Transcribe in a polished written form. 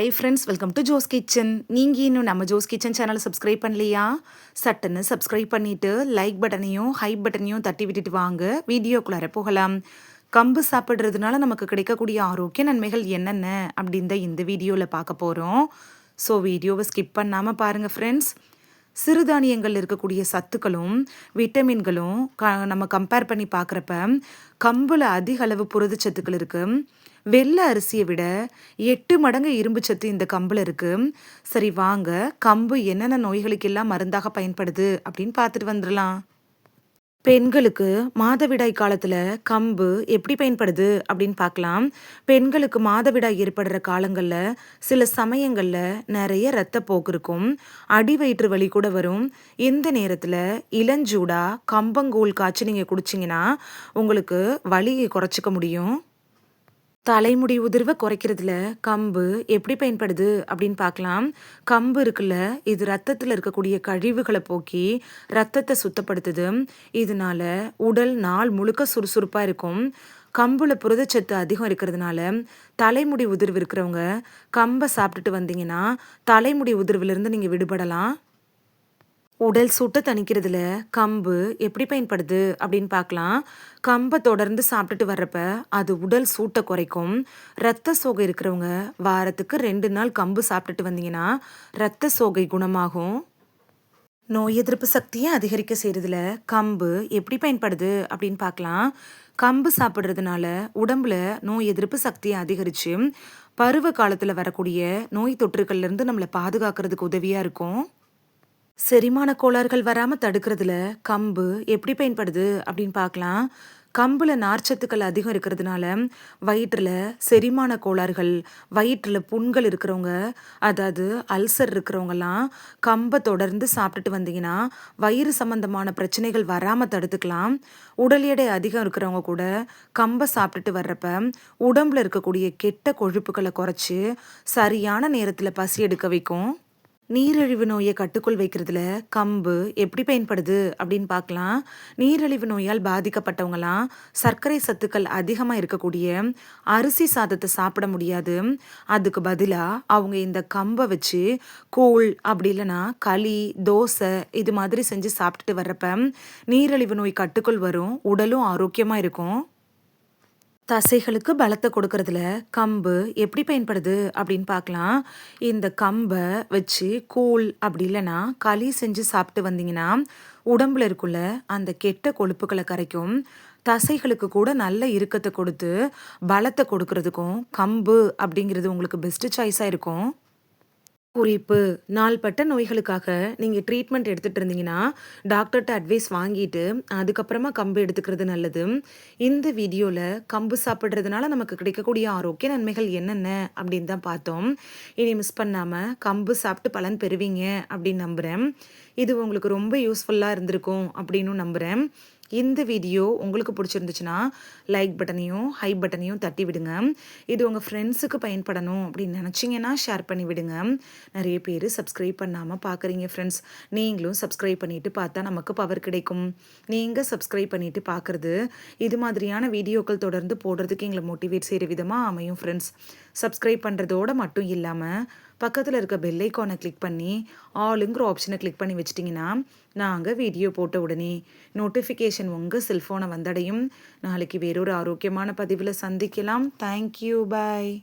Hi friends, welcome to Jo's kitchen. நீங்கள் இன்னும் நம்ம ஜோஸ் கிச்சன் சேனலை சப்ஸ்கிரைப் பண்ணலையா? சட்டுன்னு சப்ஸ்கிரைப் பண்ணிவிட்டு லைக் பட்டனையும் ஹைப் பட்டனையும் தட்டி விட்டுட்டு வாங்க வீடியோக்குள்ளார போகலாம். கம்பு சாப்பிட்றதுனால நமக்கு கிடைக்கக்கூடிய ஆரோக்கிய நன்மைகள் என்னென்ன அப்படின்னு தான் இந்த வீடியோவில் பார்க்க போகிறோம். ஸோ வீடியோவை ஸ்கிப் பண்ணாமல் பாருங்கள் ஃப்ரெண்ட்ஸ். சிறுதானியங்கள் இருக்கக்கூடிய சத்துக்களும் விட்டமின்களும் நம்ம கம்பேர் பண்ணி பார்க்குறப்ப கம்பில் அதிக அளவு புரதச்சத்துக்கள் இருக்குது. வெள்ளை அரிசியை விட 8 மடங்கு இரும்பு சத்து இந்த கம்பில் இருக்குது. சரி வாங்க, கம்பு என்னென்ன நோய்களுக்கெல்லாம் மருந்தாக பயன்படுது அப்படின்னு பார்த்துட்டு வந்துடலாம். பெண்களுக்கு மாதவிடாய் காலத்தில் கம்பு எப்படி பயன்படுது அப்படின்னு பார்க்கலாம். பெண்களுக்கு மாதவிடாய் ஏற்படுற காலங்களில் சில சமயங்களில் நிறைய இரத்தப்போக்கு இருக்கும், அடி வயிற்று வலி கூட வரும். இந்த நேரத்தில் இளஞ்சூடா கம்பங்கூழ் காய்ச்சி நீங்கள் குடிச்சிங்கன்னா உங்களுக்கு வலியை குறைச்சிக்க முடியும். தலைமுடி உதிர்வை குறைக்கிறதுல கம்பு எப்படி பயன்படுது அப்படின்னு பார்க்கலாம். கம்பு இருக்குல்ல, இது ரத்தத்தில் இருக்கக்கூடிய கழிவுகளை போக்கி ரத்தத்தை சுத்தப்படுத்துது. இதனால உடல் நாள் முழுக்க சுறுசுறுப்பாக இருக்கும். கம்புல புரதச்சத்து அதிகம் இருக்கிறதுனால தலைமுடி உதிர்வு இருக்கிறவங்க கம்பை சாப்பிட்டுட்டு வந்தீங்கன்னா தலைமுடி உதிர்விலிருந்து நீங்கள் விடுபடலாம். உடல் சூட்டை தணிக்கிறதுல கம்பு எப்படி பயன்படுது அப்படின்னு பார்க்கலாம். கம்பை தொடர்ந்து சாப்பிட்டுட்டு வர்றப்ப அது உடல் சூட்டை குறைக்கும். இரத்த சோகை இருக்கிறவங்க வாரத்துக்கு 2 நாள் கம்பு சாப்பிட்டுட்டு வந்தீங்கன்னா இரத்த சோகை குணமாகும். நோய் எதிர்ப்பு சக்தியை அதிகரிக்க செய்கிறதுல கம்பு எப்படி பயன்படுது அப்படின்னு பார்க்கலாம். கம்பு சாப்பிட்றதுனால உடம்புல நோய் எதிர்ப்பு சக்தியை அதிகரித்து பருவ காலத்தில் வரக்கூடிய நோய் தொற்றுக்கள்லேருந்து நம்மளை பாதுகாக்கிறதுக்கு உதவியாக இருக்கும். செரிமான கோளாறுகள் வராமல் தடுக்கிறதுல கம்பு எப்படி பயன்படுது அப்படின்னு பார்க்கலாம். கம்பில் நார்ச்சத்துக்கள் அதிகம் இருக்கிறதுனால வயிற்றில் செரிமான கோளாறுகள், வயிற்றில் புண்கள் இருக்கிறவங்க, அதாவது அல்சர் இருக்கிறவங்கலாம் கம்பை தொடர்ந்து சாப்பிட்டுட்டு வந்தீங்கன்னா வயிறு சம்பந்தமான பிரச்சனைகள் வராமல் தடுத்துக்கலாம். உடல் எடை அதிகம் இருக்கிறவங்க கூட கம்பை சாப்பிட்டுட்டு வர்றப்ப உடம்புல இருக்கக்கூடிய கெட்ட கொழுப்புகளை குறைச்சி சரியான நேரத்தில் பசி எடுக்க வைக்கும். நீரிழிவு நோயை கட்டுக்குள் வைக்கிறதுல கம்பு எப்படி பயன்படுது அப்படின்னு பார்க்கலாம். நீரிழிவு நோயால் பாதிக்கப்பட்டவங்களாம் சர்க்கரை சத்துக்கள் அதிகமாக இருக்கக்கூடிய அரிசி சாதத்தை சாப்பிட முடியாது. அதுக்கு பதிலாக அவங்க இந்த கம்பை வச்சு கூழ் அப்படி இல்லைன்னா களி, தோசை இது மாதிரி செஞ்சு சாப்பிட்டுட்டு வர்றப்ப நீரிழிவு நோய் கட்டுக்குள் வரும், உடலும் ஆரோக்கியமாக இருக்கும். தசைகளுக்கு பலத்தை கொடுக்கறதுல கம்பு எப்படி பயன்படுது அப்படின்னு பார்க்கலாம். இந்த கம்பை வச்சு கூழ் அப்படி இல்லைன்னா களி செஞ்சு சாப்பிட்டு வந்தீங்கன்னா உடம்புல இருக்குள்ள அந்த கெட்ட கொழுப்புகளை கரைக்கும். தசைகளுக்கு கூட நல்ல இறுக்கத்தை கொடுத்து பலத்தை கொடுக்கறதுக்கும் கம்பு அப்படிங்கிறது உங்களுக்கு பெஸ்ட் சாய்ஸாக இருக்கும். குறிப்பு: நாள்பட்ட நோய்களுக்காக நீங்கள் ட்ரீட்மெண்ட் எடுத்துகிட்டு இருந்தீங்கன்னா டாக்டர்கிட்ட அட்வைஸ் வாங்கிட்டு அதுக்கப்புறமா கம்பு எடுத்துக்கிறது நல்லது. இந்த வீடியோவில் கம்பு சாப்பிட்றதுனால நமக்கு கிடைக்கக்கூடிய ஆரோக்கிய நன்மைகள் என்னென்ன அப்படின்னு தான் பார்த்தோம். இனி மிஸ் பண்ணாமல் கம்பு சாப்பிட்டு பலன் பெறுவீங்க அப்படின்னு நம்புகிறேன். இது உங்களுக்கு ரொம்ப யூஸ்ஃபுல்லாக இருந்திருக்கும் அப்படின்னு நம்புகிறேன். இந்த வீடியோ உங்களுக்கு பிடிச்சிருந்துச்சுன்னா லைக் பட்டனையும் ஹைப் பட்டனையும் தட்டி விடுங்க. இது உங்கள் ஃப்ரெண்ட்ஸுக்கு பயன்படணும் அப்படின்னு நினச்சிங்கன்னா ஷேர் பண்ணி விடுங்க. நிறைய பேர் சப்ஸ்கிரைப் பண்ணாமல் பார்க்குறீங்க ஃப்ரெண்ட்ஸ். நீங்களும் சப்ஸ்கிரைப் பண்ணிவிட்டு பார்த்தா நமக்கு பவர் கிடைக்கும். நீங்கள் சப்ஸ்கிரைப் பண்ணிவிட்டு பார்க்குறது இது மாதிரியான வீடியோக்கள் தொடர்ந்து போடுறதுக்கு எங்களை மோட்டிவேட் செய்கிற விதமாக அமையும் ஃப்ரெண்ட்ஸ். சப்ஸ்கிரைப் பண்ணுறதோடு மட்டும் இல்லாமல் பக்கத்தில் இருக்க பெல் ஐக்கானை கிளிக் பண்ணி ஆளுங்கிற ஆப்ஷனை கிளிக் பண்ணி வச்சிட்டிங்கன்னா நாங்கள் வீடியோ போட்ட உடனே நோட்டிஃபிகேஷன் உங்கள் செல்ஃபோனை வந்தடையும். நாளைக்கு வேறொரு ஆரோக்கியமான பதிவில் சந்திக்கலாம். தேங்க்யூ, பாய்.